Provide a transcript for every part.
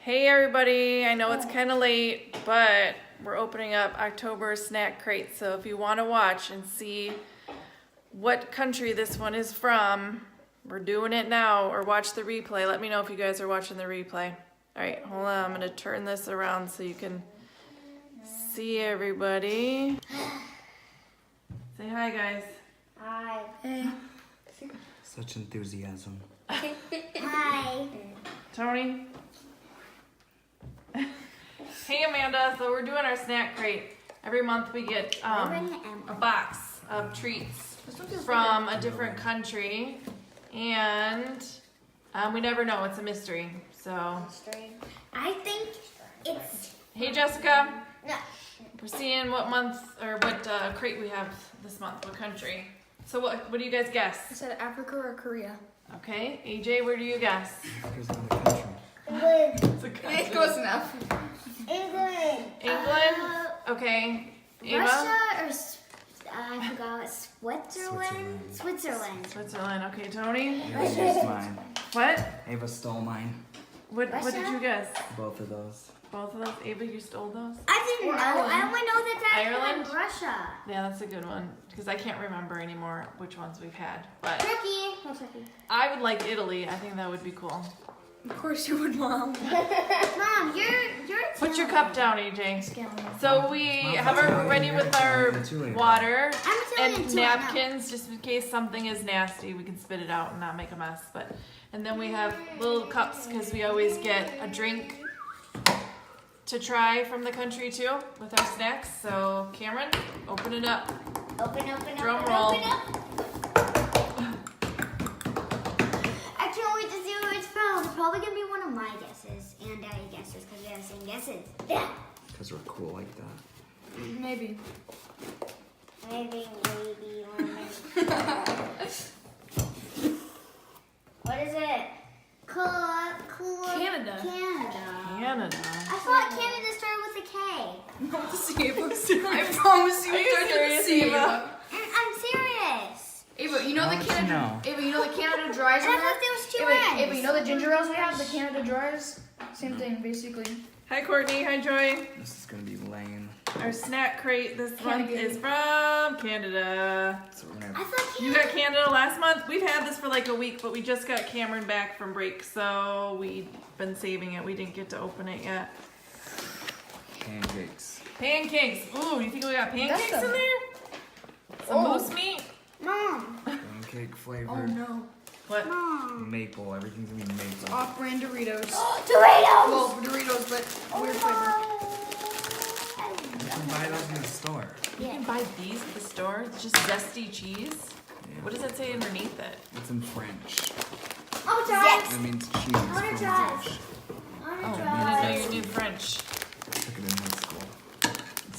Hey everybody, I know it's kind of late, but we're opening up October snack crate. So if you want to watch and see what country this one is from, we're doing it now, or watch the replay. Let me know if you guys are watching the replay. All right, hold on, I'm gonna turn this around so you can see everybody. Say hi, guys. Hi. Hey. Such enthusiasm. Hi. Tony. Hey Amanda, so we're doing our snack crate. Every month we get a box of treats from a different country, and we never know, it's a mystery. So I think it's... hey Jessica, No. we're seeing what month or what crate we have this month, what country. So what do you guys guess? I said Africa or Korea. Okay, AJ, where do you guess? There's another country. England. It's a country. It's close enough. England. England? Okay. Ava? Russia or... I forgot. Switzerland? Switzerland. Okay, Tony? Ava used mine. What? Ava stole mine. What did you guess? Both of those. Both of those? Ava, you stole those? I didn't know. I only know that Ireland? Russia. Yeah, that's a good one. Because I can't remember anymore which ones we've had. But Turkey. No, Turkey. I would like Italy. I think that would be cool. Of course you would, Mom. Mom, you're Put your cup down, AJ. Scale. So we have our ready with our water I'm Italian and too, I know. napkins, just in case something is nasty, we can spit it out and not make a mess. And then we have little cups because we always get a drink to try from the country too with our snacks. So Cameron, open it up. Open, Drum open, roll. open up. I can't wait to see where it's from. It's probably going to be one of my guesses and Daddy's guesses because we have the same guesses. Yeah. Because we're cool like that. Maybe. Maybe. What is it? Canada. Canada. I thought Canada started with a K. Not the C. I promise you, Are you it started with a C, serious, Ava. I'm serious. Ava, you know the Alex, Canada. no. Ava, you know the Canada dries. And I thought there was two Ava, ends. Ava, you know the ginger ales we have, the Canada dries. Same thing, basically. Hi Courtney, hi Joy. This is gonna be lame. Our snack crate this month Canada. is from Canada. So we're gonna I have thought You Canada. got Canada last month? We've had this for like a week, but we just got Cameron back from break, so we've been saving it. We didn't get to open it yet. pancakes. Pancakes. Ooh, you think we got pancakes That's in there? Some Oh. moose meat? Mom. Pancake flavored. Oh no. What? Mom. Maple. Everything's gonna be maple. Off-brand Doritos. Doritos. Well, Doritos, but weird flavor. You can buy those in the store. You can buy these at the store. It's just zesty cheese. Yeah. What does that say underneath it? It's in French. Oh, try. That means cheese. wanna try. fromage. I want to Oh, try. you knew French. I took it in high school.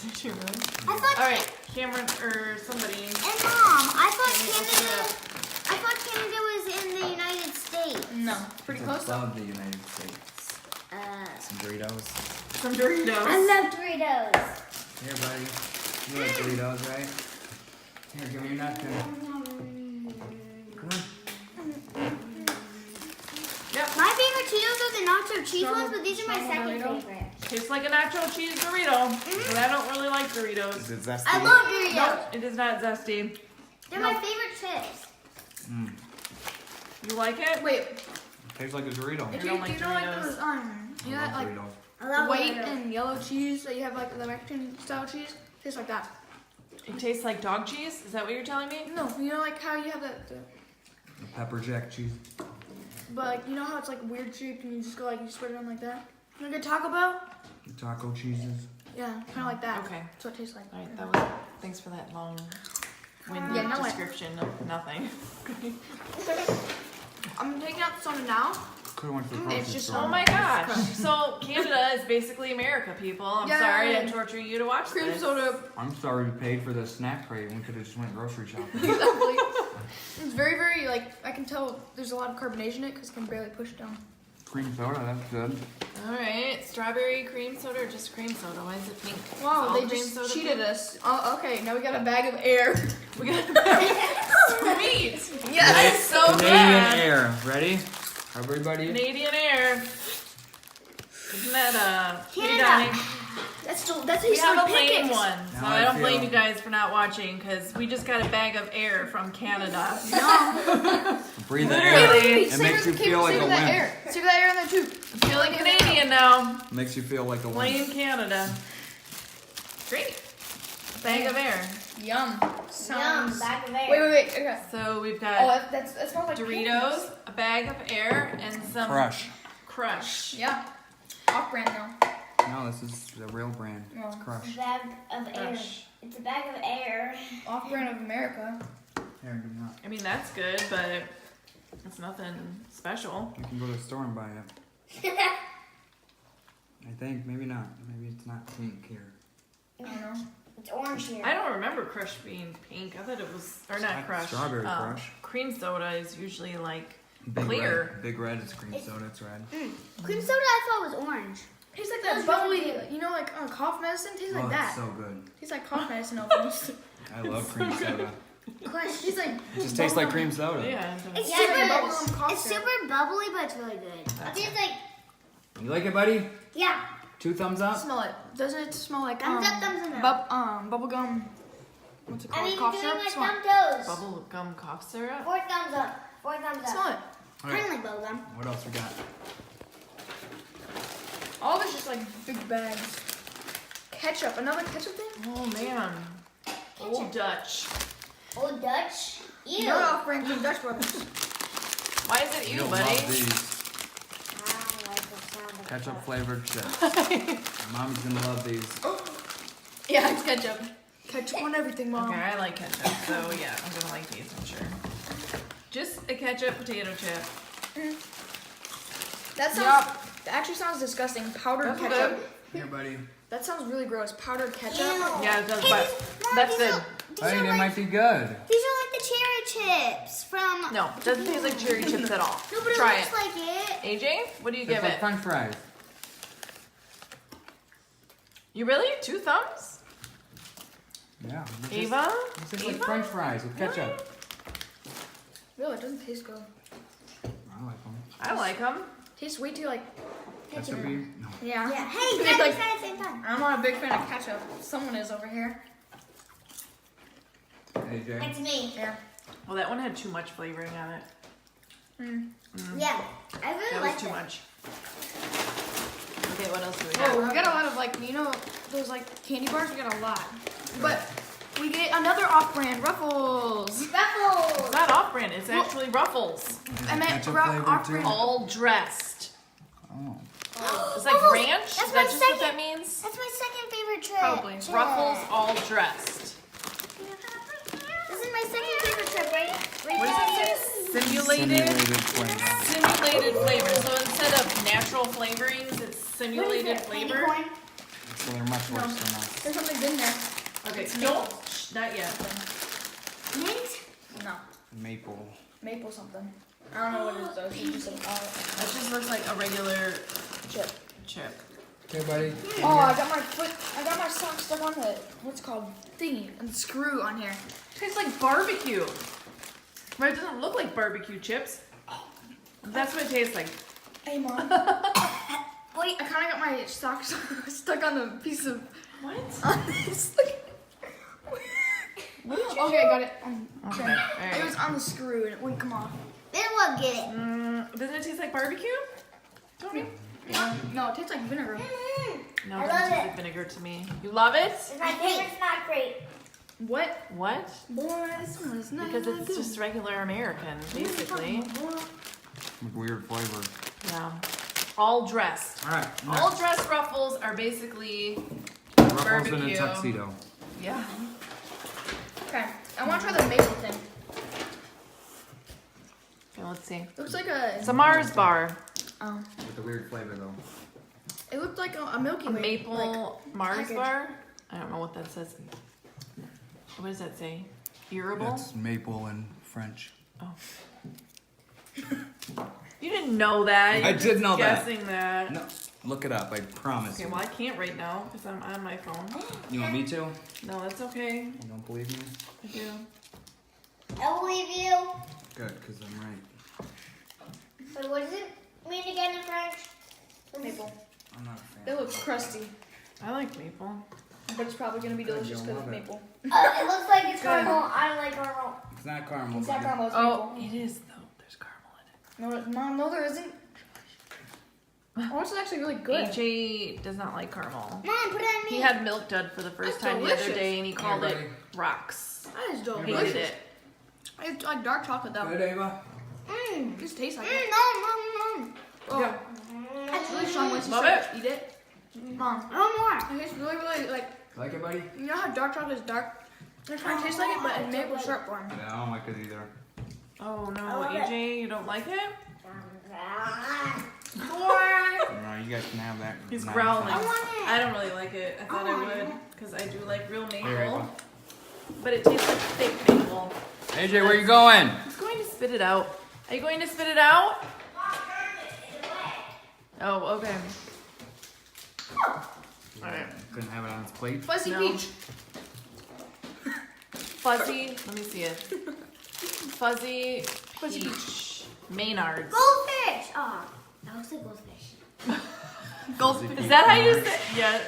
Did you really? I thought. All right, Cameron or somebody. And Mom, I thought Let me open it Canada. up. I thought Canada was in the United States. No, pretty It's close though. above the United States. Some Doritos. Some Doritos. I love Doritos. Here, buddy. You like Doritos, right? Here, give me your napkin. Come on. Yep. My favorite Cheetos are the nacho cheese Strawberry- ones, but these are my second Dorito? favorite. Tastes like a nacho cheese Dorito, but I don't really like Doritos. Is it zesty? I love Doritos. It is not zesty. They're my favorite chips. You like it? Wait, Tastes like a Dorito. if I don't you, like you know like Doritos. those you know I that love like Doritos. I love white Doritos. and yellow cheese that you have like the Mexican style cheese? Tastes like that. It tastes like dog cheese? Is that what you're telling me? No, you know like how you have that, The pepper jack cheese. but like you know how it's like weird shaped and you just go like you spread it on like that. You know, get Taco Bell? The taco cheeses. Yeah, kind of like that. Okay. That's what it tastes like. All right, that was. Thanks for that long, windy Yeah, no way. description of nothing. I'm taking out the soda now. Could have went to the It's grocery just store. Oh my gosh! So Canada is basically America, people. I'm Yeah. sorry I'm torturing you to watch Cream this. soda. I'm sorry we paid for the snack crate. We could have just went grocery shopping. Exactly. It's very, very like I can tell there's a lot of carbonation in it because I can barely push it down. Cream soda, that's good. All right, strawberry cream soda or just cream soda? Why is it pink? Wow, Is all they cream just soda cheated pink? us. Oh, okay, now we got a bag of air. We got sweet. Yes. That is so Canadian good. Air. Ready? Everybody? Canadian Air. Canada. Hey, Canada. Donnie. That's We tastes have like a lame pancakes. one, so Now I I don't blame feel- you guys for not watching because we just got a bag of air from Canada. Breathe it Literally. in. It makes you feel like a Savor that wimp. air. Savor that air in there too. Feeling Canadian now. Makes you feel like a Plain wimp. Canada. Great. Bag of air. Yum. Yum, Sounds. back of air. Wait. Okay. So we've Oh, got that smells like Doritos, a bag of air, and some Crush. Crush. Yeah. Off brand though. No, this is the real brand. Oh. It's Crush. Bag of air. Crush. It's a bag of air. Off brand of America. Here, do not. I mean, that's good, but it's nothing special. You can go to the store and buy it. I think. Maybe not. Maybe it's not pink here. I don't know. It's orange here. I don't remember Crush being pink. I thought it was, or not Like Crush. strawberry Crush. Cream soda is usually like Big clear. Red. Big red is cream soda. It's red. Cream soda I thought was orange. Tastes like That's that bubbly, really good. you know, like cough medicine. Tastes Oh, like that. it's so good. Tastes like cough medicine almost. I love cream soda. Tastes like. It just tastes like cream soda. Yeah. It's Yeah, super, like bubblegum cough it's syrup. super bubbly, but it's really good. I think it's like, You like it, buddy? yeah. 2 thumbs up? Smell it. Doesn't it smell like Thumbs up, thumbs down. bubble gum? What's it I called? mean, Cough doing syrup. my Smell thumb it. toes. Bubble gum cough syrup. 4 thumbs up. 4 thumbs up. Smell it. Alright. Kind of like bubblegum. What else we got? All this just like big bags. Ketchup. Another ketchup thing? Oh man. Old Dutch. Old Dutch. Ew. You're off brand from Dutch Brothers. Why is it you, You'll buddy? love these I don't like the sound of ketchup flavored chips. Mom's gonna love these. Yeah, it's ketchup. Ketchup on everything, Mom. Okay, I like ketchup, so yeah, I'm gonna like these, I'm sure. Just a ketchup potato chip. That sounds. That actually sounds disgusting. Powdered That's ketchup. good. Here, buddy. That sounds really gross. Powdered ketchup. Ew. Yeah, it does, Hey, but Mom, that's these good. are- These Buddy, are they like, might be good. these are like the cherry chips from. No, it doesn't taste like cherry chips at all. No, but it Try looks it. like it. AJ, what do you It's give like it? French fries. You really? 2 thumbs? Yeah. Ava? This is like Ava? French fries with ketchup. Really, it doesn't taste good. I like them. I like them. Tastes way too like. Ketchup. No. Yeah. Yeah. Hey, It's guys, like- we said at the same time. I'm not a big fan of ketchup. Someone is over here. AJ. It's me. Yeah. Well, that one had too much flavoring on it. Yeah. I really That like was too it. much. Okay, what else do we Oh, got? we got a lot of like, you know, those like candy bars. We got a lot, but we get another off-brand Ruffles. Ruffles. It's not off-brand, it's actually Ruffles. I meant Ketchup flavored off-brand. too? All dressed. Oh. It's like Ruffles. ranch? That's Is my that just what that second- means? That's my second favorite trip. Probably. chip. Ruffles all dressed. This is my second favorite trip, right? Right What does there. it say? Simulated? flavor. Simulated flavor. So instead of natural flavorings, it's What is simulated it? flavor. Candy corn? So they're much worse than us. There's something in there. Okay, It's don't. Shh, not yet. Mint? No, Maple. maple something. I don't know what it is though. It's just like, That just looks like a regular chip. chip. Okay, buddy. Oh, I got my sock stuck on the what's it called thingy and screw on here. Tastes like barbecue. But it doesn't look like barbecue chips. That's what it tastes like. Hey mom. Wait. I kind of got my socks stuck on the piece of. What? It's like- Okay, I got it. Okay, It alright. was on the screw and it wouldn't come off. Then we'll get it. Doesn't it taste like barbecue? Tony? No, it tastes like vinegar. No, I it doesn't love taste it. like vinegar to me. You love it? It's my favorite snack great. What? What? Boy, this one is not Because it's good. just regular American, basically. With weird flavor. Yeah. All dressed. Alright. All dressed Ruffles are basically, Ruffles in a barbecue. tuxedo. yeah. Okay, I want to try the maple thing. Okay, let's see. Looks like a. It's a Mars bar. With a weird flavor though. It looked like a Milky A Way. maple Mars package. bar? I don't know what that says. What does that say? Earable? That's maple in French. Oh. You didn't know that. I You're did just know that. guessing that. No, look it up. I promise. Okay, well I can't right now because I'm on my phone. You want me to? No, that's okay. You don't believe me? I do. I believe you. Good, because I'm right. Wait, what does it mean again in French? Maple. I'm not a fan. They look crusty, I like maple. but it's probably gonna be delicious you'll because love of it. maple. It looks like it's Good. caramel. I don't like caramel. It's not caramel. It's not buddy. caramel, it's Oh, maple. it is though. There's caramel in it. No, Mom, no, there isn't. Oh, this is actually really good. AJ does not like caramel. Mom, put it on me. He had Milk Dud for the first That's time the other delicious. day, and he called Hey, it buddy. rocks. That is Hated delicious. it. I like dark chocolate though. Good, Ava. It just tastes like it. No. Oh, Yeah. it's really strong once you Love start to eat it. Mom, no more. It tastes really, really like, Like it, buddy? you know how dark chocolate is dark? It kind of tastes like it, but in maple syrup form. Yeah, I don't like it either. Oh no, love it. AJ, you don't like it? No, you guys can have that. He's Not growling. I want it. I don't really like it. I thought I want would, it. because I do like real Here, maple. Ava. But it tastes like fake maple. AJ, where you going? He's going to spit it out. Are you going to spit it out? Oh, okay. Alright. Couldn't have it on his plate. Fuzzy No. peach. Fuzzy, let me see it. Fuzzy Fuzzy peach. Maynards. Goldfish. Oh, that looks like goldfish. Gold. Is that how you say? Yeah.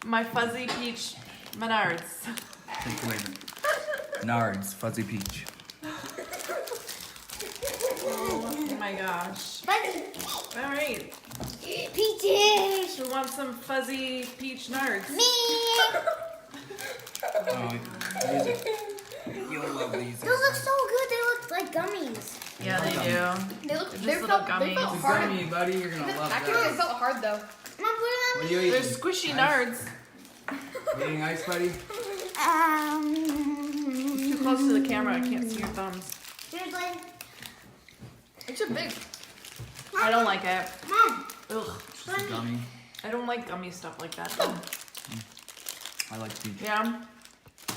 My fuzzy peach Menards. Nards, fuzzy peach. Oh my gosh. Fuzzy All right. peaches. We want some fuzzy peach nards. Me. Oh, these you'll love these. Those look so good. They look like gummies. Yeah, they do. They look, They're just they little felt gummies. hard. Gummy, buddy, you're gonna The love packaging that. felt hard though. Mom, put it on What me. are you They're eating? squishy Ice? nards. You eating ice, buddy? Too close to the camera. I can't see your thumbs. Seriously? It's a big. I don't like it. Mom, Ugh. It's a gummy. I don't like gummy stuff like that though. I like peach. Yeah.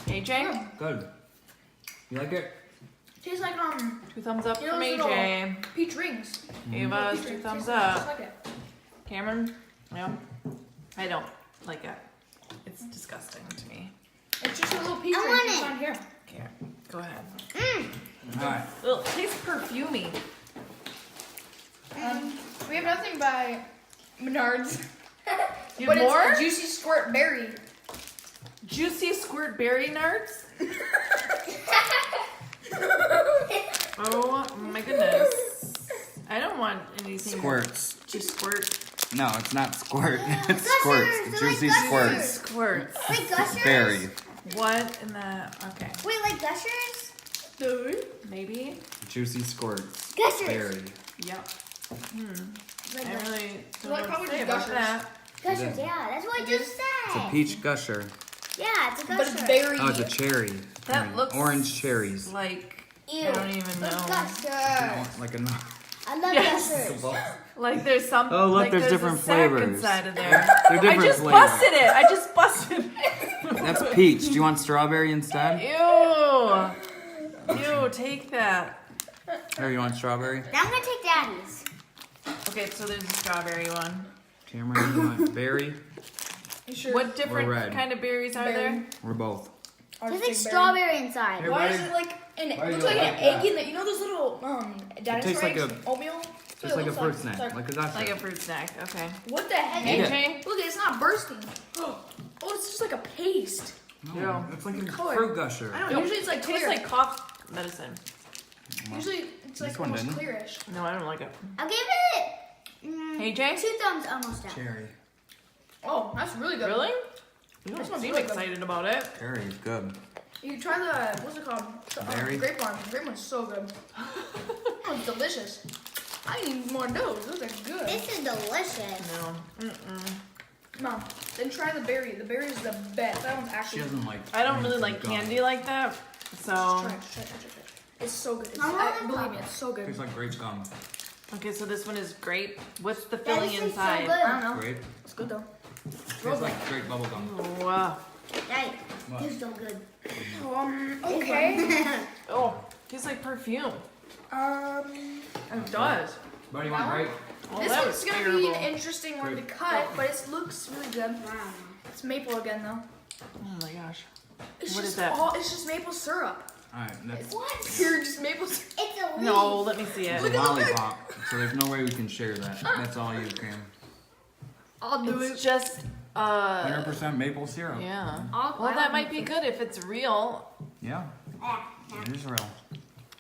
AJ? Good. You like it? Tastes like 2 thumbs up You know from those AJ. peach rings. Ava's Peach 2 rings. thumbs Tastes up. just like it. Cameron? Yeah. I don't like it. It's disgusting to me. It's just a little peach I ring want that's it. on here. Okay, go ahead. Alright. Ugh, it tastes perfumey. We have nothing by Menards. You But have more? it's a juicy squirt berry. Juicy squirt berry nards? Oh my goodness. I don't want anything Squirts. to squirt. No, it's not squirt. It's Gushers, squirts. they're Juicy like squirts. gushers. Squirts. Like gushers? Berry. What in the... Okay. Wait, like gushers? Maybe? Juicy squirts. Gushers. Berry. Yep. Like I gushers. really don't Like know what probably to say just about gushers. that. Gushers, yeah, that's what I just said. It's a peach gusher. Yeah, it's a gusher. But it's berry. Oh, it's a cherry. That looks Orange cherries. like... Ew. I don't even It's know. gushers. Oh, like a I love Yes. gushers. Like there's some. Oh, look, like there's different a sack flavors. inside of there. They're I different just flavors. busted it. I just busted it. That's peach. Do you want strawberry instead? Ew. Ew, take that. Or you want strawberry? Now I'm gonna take Daddy's. Okay, so there's a strawberry one. Cameron, you want berry? You sure? What different red. kind of berries are there? Or both? I'll There's just like take berry. strawberry inside. Here, Why buddy. is it like an? Why It do looks you like an like egg that? in the. You know those little dinosaur tastes like eggs? a- Oatmeal. Just like a fruit snack. Like a gusher. Like a fruit snack. Okay. What the heck? Eat it. AJ? Look, it's not bursting. Oh, it's just like a paste. No, Yeah. it's like a Color. fruit gusher. I don't Ew, know. Usually it's like it tastes clear. like cough medicine. Usually it's like This one almost didn't. clearish. No, I don't like it. I'll give it AJ? 2 thumbs almost down. Cherry. Oh, that's really good. Really? You This don't one's seem really good. excited about it. Cherry is good. You try the what's it called? The, Berry? grape one. The grape one's so good. Oh, it's delicious. I need more of those. Those are good. This is delicious. No. Mm-mm. Mom, then try the berry. The berry is the best. That one's She actually. doesn't like. I don't really anything like gum. candy like that. So, Try it. It's so good. It's, believe me, it's so good. Tastes like grape gum. okay, so this one is grape. What's the That filling is so inside? good. I don't know. Grape. It's good though. Tastes like grape bubble gum. Wow. Right. What? It's so good. Okay. Oh, tastes like perfume. It does. Buddy, you want grape? Oh, This that one's was gonna terrible. be an interesting one to cut, but it looks really good. Wow. It's maple again though. Oh my gosh. It's What just is that? It's just maple syrup. Alright, that's What? Pure just maple syrup. It's a leaf. No, let me see a it. Look at the lollipop. So there's no way we can share that. That's all you, Cam. I'll do It's it. just 100% maple syrup. yeah. I'll- Well, I that like might be good if it's real. Yeah, Yeah, yeah. it is real.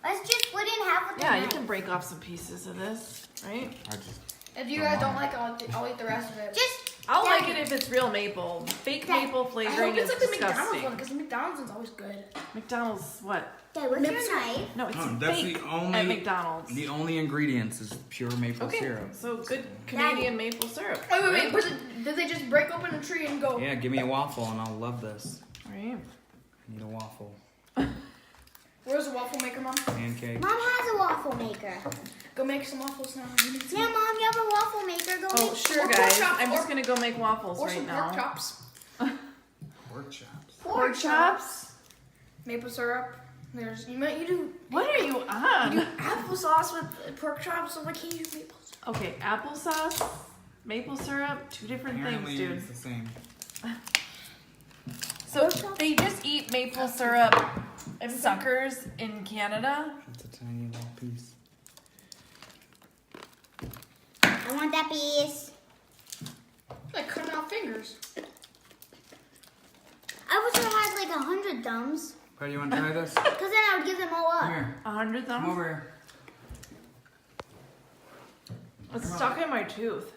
Let's just split it in half with the Yeah, you knife. can break off some pieces of this, right? I just If you guys don't like it, I'll eat the rest of it. Just I'll Dad. like it if it's real maple. Fake Dad, maple I hope flavoring it's is like the McDonald's disgusting. one because the McDonald's one's always good. McDonald's what? Dad, what's Maple your syrup. knife? No, it's that's fake the only at McDonald's. The only ingredients is pure maple Okay, syrup. so good Canadian maple syrup. Wait. Did they just break open a tree and go? Yeah, give me a waffle and I'll love this. Right. I need a waffle. Where's the waffle maker, Mom? Pancake. Mom has a waffle maker. Go make some waffles now. We need some- Yeah, Mom, you have a waffle maker. Go Oh, make sure, Or pork guys. chops, I'm just or- gonna go make waffles Or right some now. pork chops. Pork chops. Pork chops? Maple syrup. There's you do What are you on? applesauce with pork chops, so why can't you use maple syrup? Okay, applesauce, maple syrup, two different Apparently things, it's dude. the same. So they just eat maple syrup suckers in Canada. It's a tiny little piece. I want that piece. Like cutting off fingers. I wish I had like 100 thumbs, Buddy, you want to try this? because then I would give them all Come up. here. 100 Come thumbs? over here. It's stuck in my tooth.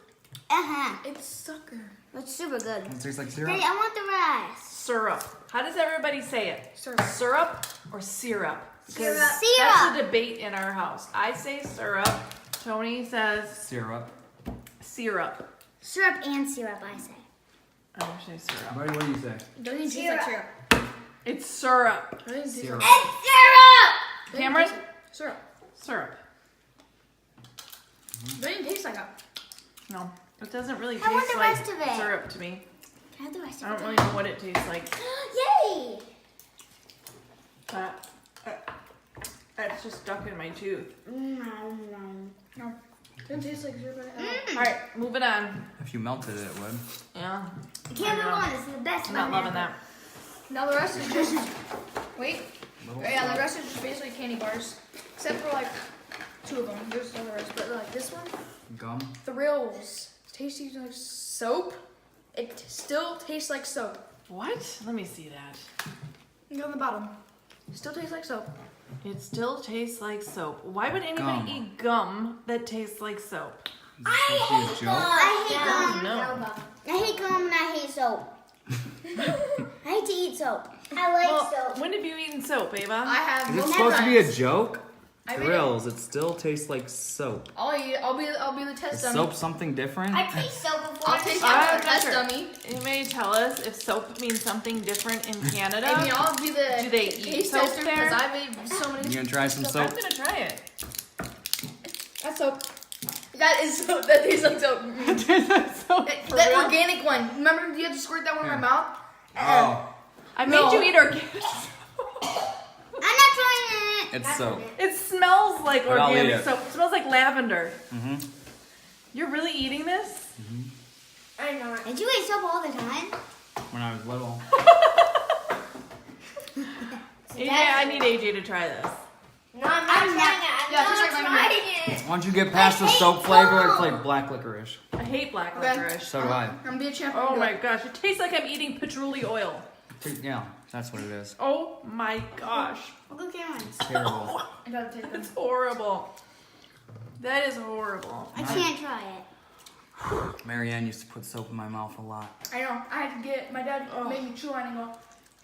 It's sucker. That's super good. It tastes like Daddy, syrup. I want the rest. Syrup. How does everybody say it? Syrup. Syrup or syrup? Because Syrup. that's Syrup. a debate in our house. I say syrup. Tony says Syrup. syrup. Syrup and syrup, I say. I say syrup. Buddy, what do you say? Doesn't even taste like syrup. It's syrup. Doesn't taste Syrup. like It's syrup! Cameron? syrup. Syrup. Doesn't taste like that. No, it doesn't really I want taste the like rest of it. syrup to me. Can I have the rest I of don't it? really know what it tastes like. Yay! It's just stuck in my tooth. No. Doesn't taste like syrup at all. All right, moving on. If you melted it, it would. Yeah, I can't move on. This is the best I'm not one loving ever. that. Now the rest is just wait. Little Yeah, the syrup. rest is just basically candy bars, except for like two of them. There's no rest, but like this one, Gum. Thrills, tasty like soap. It still tastes like soap. What? Let me see that. Look on the bottom. Still tastes like soap. It still tastes like soap. Why would anybody Gum. eat gum that tastes like soap? Is this supposed to be a joke? I hate gum. No. I hate gum and I hate soap. I hate to eat soap. I like Well, soap. when have you eaten soap, Ava? I have. Is it multiple supposed to be a times. joke? I made Thrills. It still tastes like soap. I'll eat. I'll be the Is test dummy. soap something different? I taste soap before I'll I taste I'm the not test sure. dummy. Anybody tell us if soap means something different in Canada? I mean, I'll be the Do they eat taste soap tester there? because I made so many. You gonna try some I'm soap? gonna try it. That's soap. That is soap. That tastes like soap. For That real? organic one. Remember you had to squirt that one in my Yeah. mouth? Oh, I No. made you eat organic. I'm not trying it. it's soap. It smells like But I'll eat organic it. soap. It smells like lavender. Mm-hmm. You're really eating this? I know it. Did you eat soap all the time? When I was little. AJ, I need AJ to try this. No, I'm not trying it. I'm Yeah, not just like my trying it. Once you get past I the hate soap flavor, gum. it's like black licorice. I hate black Okay. licorice. So do I. I'm gonna be a champion. Oh Do my it. gosh, it tastes like I'm eating patchouli oil. Yeah, that's what it is. Oh my gosh. Look at Cameron's. Terrible. I gotta take It's this. horrible. That is horrible. I can't try it. Marianne used to put soap in my mouth a lot. I know. I had to get my dad made me chew on it and go.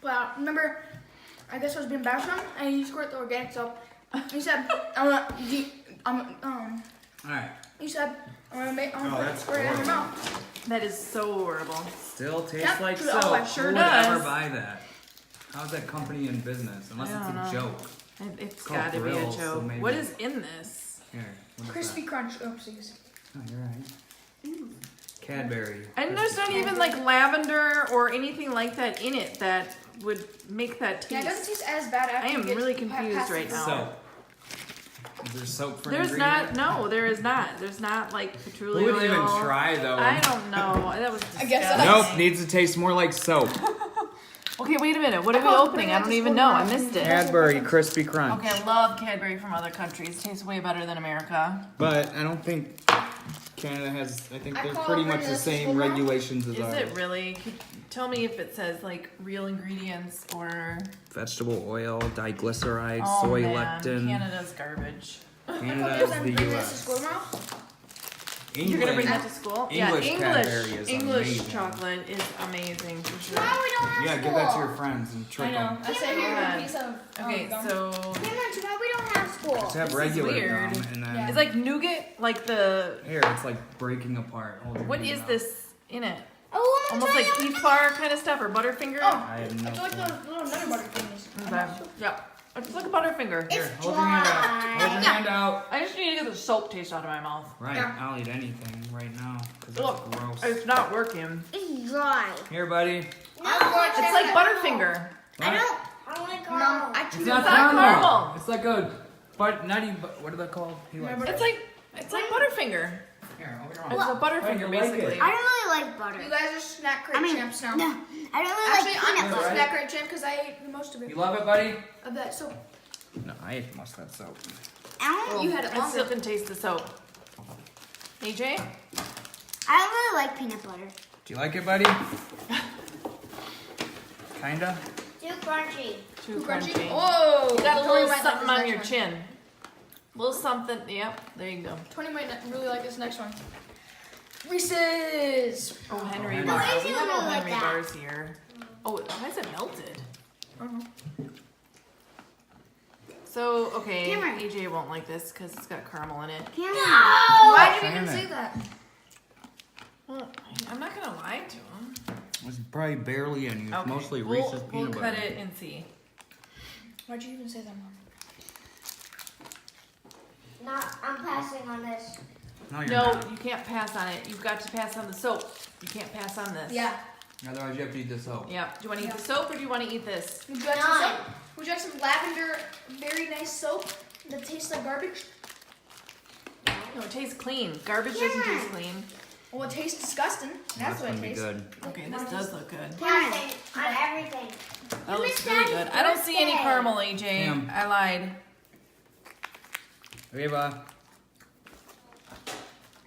Well, remember, I guess I was being bashed on, and he squirted the organic soap. He said, Alright. He said, I'm gonna that's squirt it in your mouth. That is so horrible. Still tastes Yeah, like true. soap. Oh, it sure Who would does. ever buy that? How's that company in business? Unless I it's a don't know. joke. It's called got to be a Thrills, so joke. maybe- What is in this? Here. What is Crispy that? crunch. Oopsies. Oh, you're right. Cadbury. And there's not even like lavender or anything like that in it that would make that Yeah, it doesn't taste. taste as bad after I am you get really past confused the right now. Soap. Is there soap for There's ingredient? not. No, there is not. There's not like patchouli Who would oil. even try though? I don't know. That was disgusting. I guess Nope, needs to taste more like soap. Okay, wait a minute. What are we I thought opening? we I had don't to even spoon know. I around. missed it. Cadbury Crispy Crunch. Okay, I love Cadbury from other countries. Tastes way better than America. But I don't think Canada has, I think I they're call pretty it much the Brenda same Sisselmouth. regulations as Is ours. it really? Tell me if it says like real ingredients or Vegetable oil, diglyceride, oh soy man, lectin. Canada's garbage. Canada Yes, is I'm the bringing this to U.S. school tomorrow. You're gonna bring England. that to school? English yeah, Cadbury is English amazing. chocolate is amazing for sure. Tomorrow we don't have Yeah, school. give that to your friends and I trick know. them. I said here Yeah. a piece of Okay, gum. so Cameron, tomorrow we don't have school. Just have This is regular weird. gum and then Yeah. it's like nougat, like the here it's like breaking apart. Hold your what hand is out. this in it? Oh, I'm Almost like trying Peach Bar kind of stuff or Butterfinger. Oh, I have no it's like clue. those little Nutter Butter things. Okay. Yeah, it's like a Butterfinger. Here, It's hold your hand out. dry. Hold your hand out. I just need to get the soap taste out of my mouth. Right, Yeah. I'll eat anything right now because Look, that's gross. it's not working. It's dry. Here, buddy. No, It's like Butterfinger. I Right? don't want to go. Mom, I It's chewed not it. not caramel. caramel. It's like a, but not even. What are they called? He likes Remember- it. It's like Butterfinger. Here, open your It's mouth. a Butterfinger you like it. basically. I don't really like butter. You guys are snack crate champs now. No, I don't really Actually, like I'm peanut the butter. snack crate champ because I ate the most of it. You love it, buddy? Of that soap. No, I ate most of that soap. I You had it I longer. still can taste the soap. AJ? don't really like peanut butter. Do you like it, buddy? Kinda. Too crunchy. Too Crunchy. crunchy. Whoa! You got a Tony little might like something this on your next chin. Little something. Yep, there you go. one. Tony might not really like this next one. Reese's. Oh, Henry Henry. bar. No, I We feel have really old like Henry that. bars here. Oh, why is it melted? So, okay, Cameron. AJ won't like this because it's got caramel in it. Cameron. Why did you Damn even it. say that? Well, I'm not gonna lie to him. It's probably barely any. It's Okay, mostly we'll, Reese's we'll peanut cut butter. it and see. Why'd you even say that, Mom? No, I'm passing on this. No, you're No, not. you can't pass on it. You've got to pass on the soap. You can't pass on this. Yeah. Otherwise, you have to eat this soap. Yeah. Do you want to eat the soap or do you want to eat this? Would you like some Nine. soap? Would you like some lavender, very nice soap that tastes like garbage? No, it tastes clean. Garbage doesn't taste clean. Well, it tastes disgusting. That's what gonna it be tastes. good. Okay, this does look good. Cameron. On everything. That looks missed really Daddy's good. I don't see any birthday. caramel, AJ. Damn. I lied. Reba,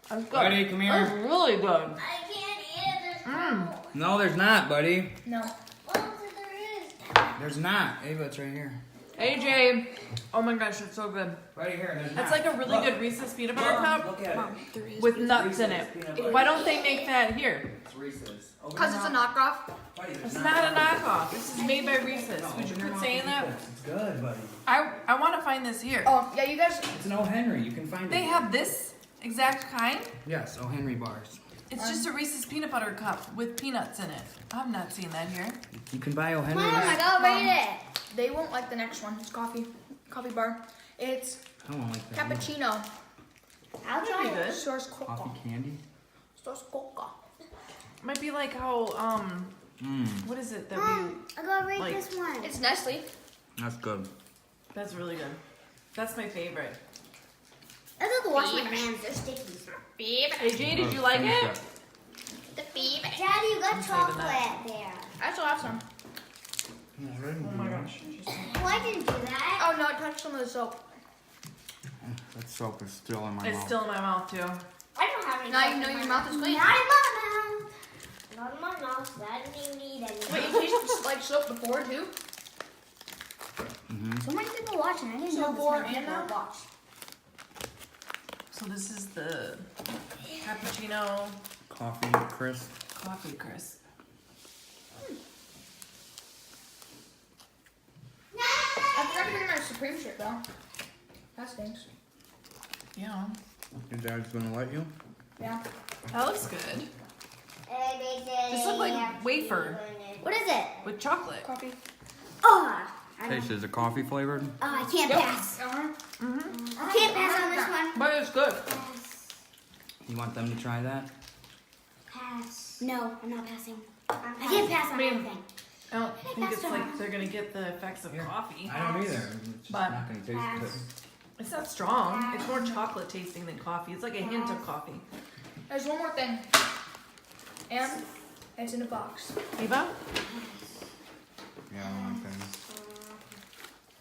That's good. buddy, come That's here. really good. I can't eat it. There's caramel. No, there's not, buddy. No. What else there is? There's not. Ava, it's right here. AJ. Oh my gosh, it's so good. Right here. There's That's not. like a really Look. good Reese's peanut butter cup Look at it. with nuts in it. Reese's peanut butter. Why don't they make that here? It's Reese's. Open Because your it's a mouth. knockoff. Buddy, there's It's not a knockoff. This is made by Reese's. No, Would you open your quit mouth saying and that? eat this. It's good, buddy. I want to find this here. Oh, yeah, you guys. It's an O. Henry. You can find They it. have this exact kind. Yes, O. Henry bars. It's just a Reese's peanut butter cup with peanuts in it. I've not seen that here. You can buy O. Henry. Mom, I gotta rate it. They won't like the next one. It's coffee bar. It's I don't like that. cappuccino. I'll Pretty try it. good. Source coca. Coffee candy. Source coca. Might be like how Mmm, what is it that Mom, I gotta rate like- this one. It's Nestle. that's good. that's really good. That's my favorite. I have to wash my hands. They're sticky. AJ, did you like it? The fever. Daddy, you got I'm saving chocolate there. I still have some. Oh my gosh. Oh, I didn't do that. Oh no, I touched some of the soap. That soap is still in my It's mouth. still in my mouth too. I don't have any. Now you chocolate know in your my mouth is clean. Not in my mouth. Not in my mouth. So I didn't even need any. Wait, you tasted like soap before too? So many people watching. I didn't So know this before many and people now? watch. So this is the cappuccino Coffee crisp. coffee crisp. I forgot to bring my Supreme shirt though. That stinks. Yeah. Your dad's gonna let you? Yeah. That looks good. This looks like wafer What is it? with chocolate. Coffee. Oh, Taste, is it coffee flavored? I can't pass. Uh-huh. I can't pass on this one. But it's good. Pass. You want them to try that? Pass. No, I'm not passing. I can't pass on anything. I don't think it's like they're gonna get the effects of coffee. I don't either. It's just But- not gonna taste Pass. good. It's not strong. It's more chocolate tasting than coffee. It's like a hint of coffee. There's one more thing. And it's in a box. Eva? Yeah, I don't like that.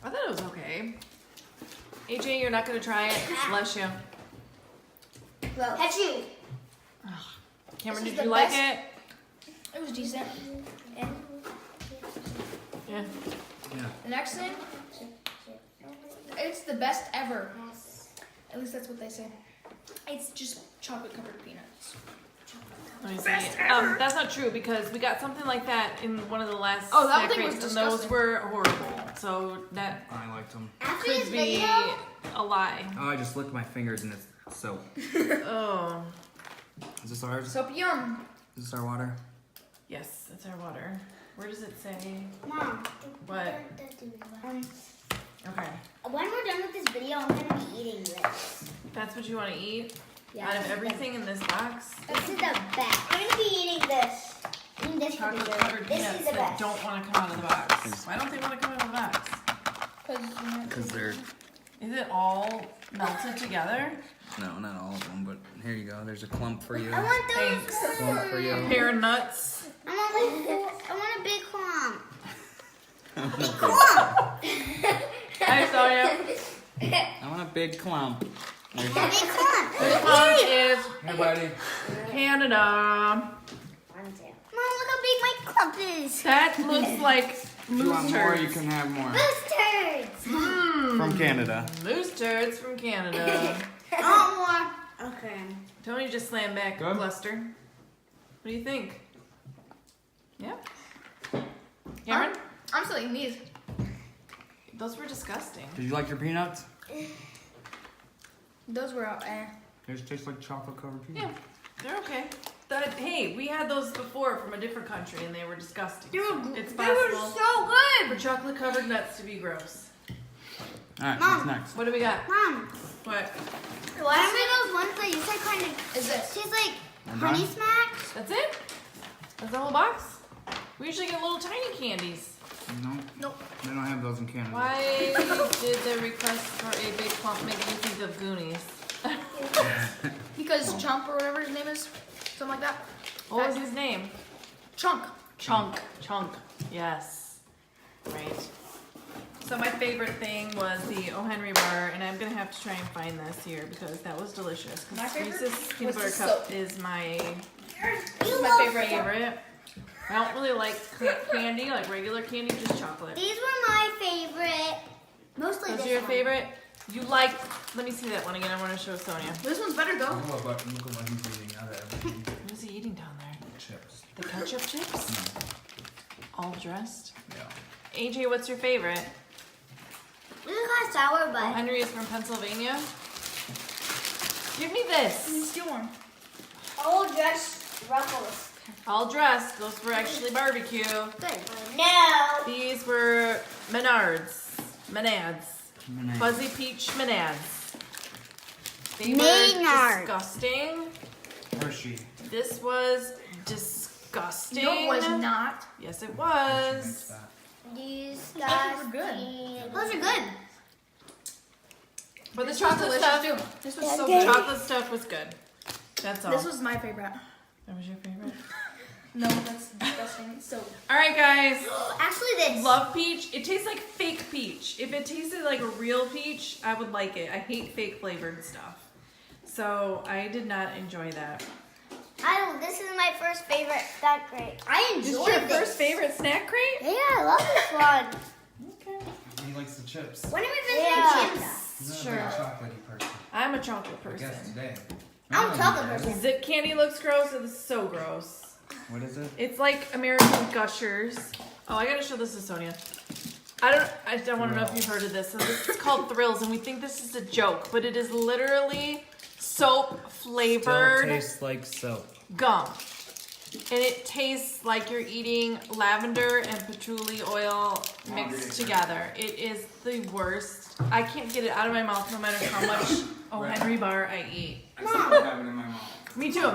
I thought it was okay. AJ, you're not gonna try it? Bless you. Catch you. Cameron, This is did you the like best- it? It was decent. And Yeah. Yeah. the next thing, it's the best ever. At least that's what they say. It's just chocolate covered peanuts. Let me see. That's not true because we got something like that in one of the last Oh, that snack thing was crates, and those disgusting. were horrible. So that I liked them. After this could be video, a lie. Oh, I just licked my fingers and it's soap. Oh, Is this ours? Soap yum. Is this our water? yes, that's our water. Where does it say? Mom. What? Um, Okay, when we're done with this video, I'm gonna be eating this. that's what you want to eat Yeah. out of everything in this box. This is the best. I'm gonna be eating this. Eating this for Chocolate dessert. covered This peanuts is the that best. don't want to come out of the box. Why don't they want to come out of the box? Because they're... Is it all melted together? No, not all of them, but here you go. There's a clump for you. I want those. Thanks. Clump for you. A pair of nuts. I want a big clump. Hi, Sonia. I want a big clump. There's A big clump. This one is Here, buddy. Canada. Mom, look how big my clump is. That looks like If you moose want more, you turds. can have more. Moose turds. From Canada. Moose turds from Canada. I want more. Okay. Tony just slammed back Good. Lester. What do you think? Yeah? Cameron? I'm still eating these. Those were disgusting. Did you like your peanuts? Those were out there. They just taste like chocolate covered Yeah, peanuts. they're okay. Hey, we had those before from a different country and they were disgusting. They were, So it's they were possible so for good. chocolate covered nuts to be gross. Alright, Mom. what's next? What do we got? Mom, What? remember those ones that you said kind of Is this? tastes like I'm honey done. smacks? That's it? That's the whole box? We usually get little tiny candies. No, Nope. they don't have those in Canada. Why did the request for a big clump make me think of Goonies? Because Chump or whatever his name is. Something like that. What was his name? Chunk. Chunk. Chunk. Yes. Right. So my favorite thing was the O. Henry bar, and I'm gonna have to try and find this here because that was delicious. 'Cause My favorite Reese's peanut was butter the cup soap. is my This is my favorite. favorite. I don't really like candy, like regular candy, just chocolate. These were my favorate. Mostly Those this are your one. favorite? You like, let me see that one again. I want to show Sonia. This one's better though. Look at what he's eating out of everything. What is he eating down there? Chips. The ketchup chips? All dressed? Yeah. AJ, what's your favorite? This is kind of sour, Oh, but Henry is from Pennsylvania. Give me this. Steal one. all just ruffles. All dressed. Those were actually barbecue. Good. No. These were Menards. Menads. Fuzzy peach Menads. They were Maynard. disgusting. Hershey. This was disgusting. No, it was not. Yes, it Makes was. that. These Those were good. Those are good. But the This was chocolate delicious stuff, too. This was so the good. chocolate stuff was good. That's all. This was my favorite. that was your favorite. No, that's disgusting. So All right, guys. Actually, this. Love peach. It tastes like fake peach. If it tasted like a real peach, I would like it. I hate fake flavored stuff. So I did not enjoy that. I don't. This is my first favorite. That great. I This is enjoyed your this. first favorite snack crate? Yeah, I love this one. Okay. He likes the chips. When are we visiting Canada? He's not Sure. a very chocolatey person. I'm a chocolate I guess person. today. I'm a chocolate person. Zip candy looks gross. It is so gross. What is it? It's like American Gushers. Oh, I gotta show this to Sonia. I don't want to know if you've heard of this. So this is called Thrills, and we think this is a joke, but it is literally soap flavored Still tastes like soap. gum. And it tastes like you're eating lavender and patchouli oil mixed together. It is the worst. I can't get it out of my mouth no matter how much O. Henry bar I eat. I still have it in my mouth. Me too.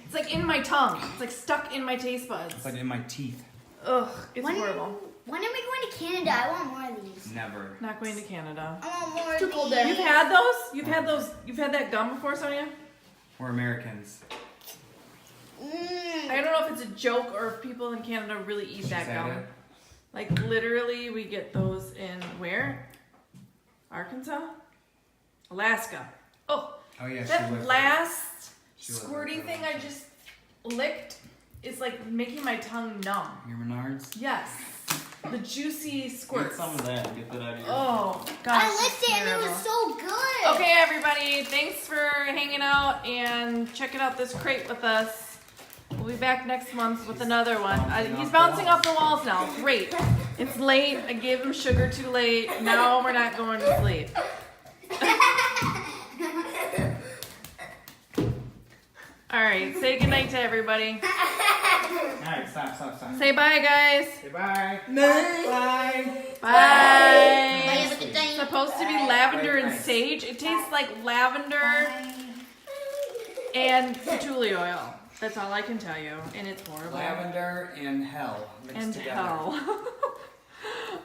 It's like in my tongue. It's like stuck in my taste buds. It's like in my teeth. Ugh, it's horrible. When are we going to Canada? I want more of these. Never. Not going to Canada. I want more Too of cold these. there. You've had those? You've had that gum before, Sonia? We're Americans. I don't know if it's a joke or if people in Canada really eat She's that had gum. it. Like literally we get those in where? Arkansas? Alaska. Oh, Oh yeah, she that lives last She lives squirty there. thing I just licked is like making my tongue numb. Your Menards? Yes. The juicy Get squirts. some of that. Get that out of your. Oh, gosh. I licked it's it and it terrible. was so good. Okay, everybody, thanks for hanging out and checking out this crate with us. We'll be back next month with another one. He's bouncing off the walls now. Great. It's late. I gave him sugar too late. Now we're not going to sleep. All right, say goodnight to everybody. Alright, stop. Say bye, guys. Say bye. Bye. Bye. Have a good day. It's supposed to be lavender and sage. It tastes like lavender and patchouli oil. That's all I can tell you, and it's horrible. Lavender and hell mixed And together. hell.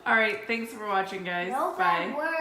All right, thanks for watching, guys. No Bye. bad word.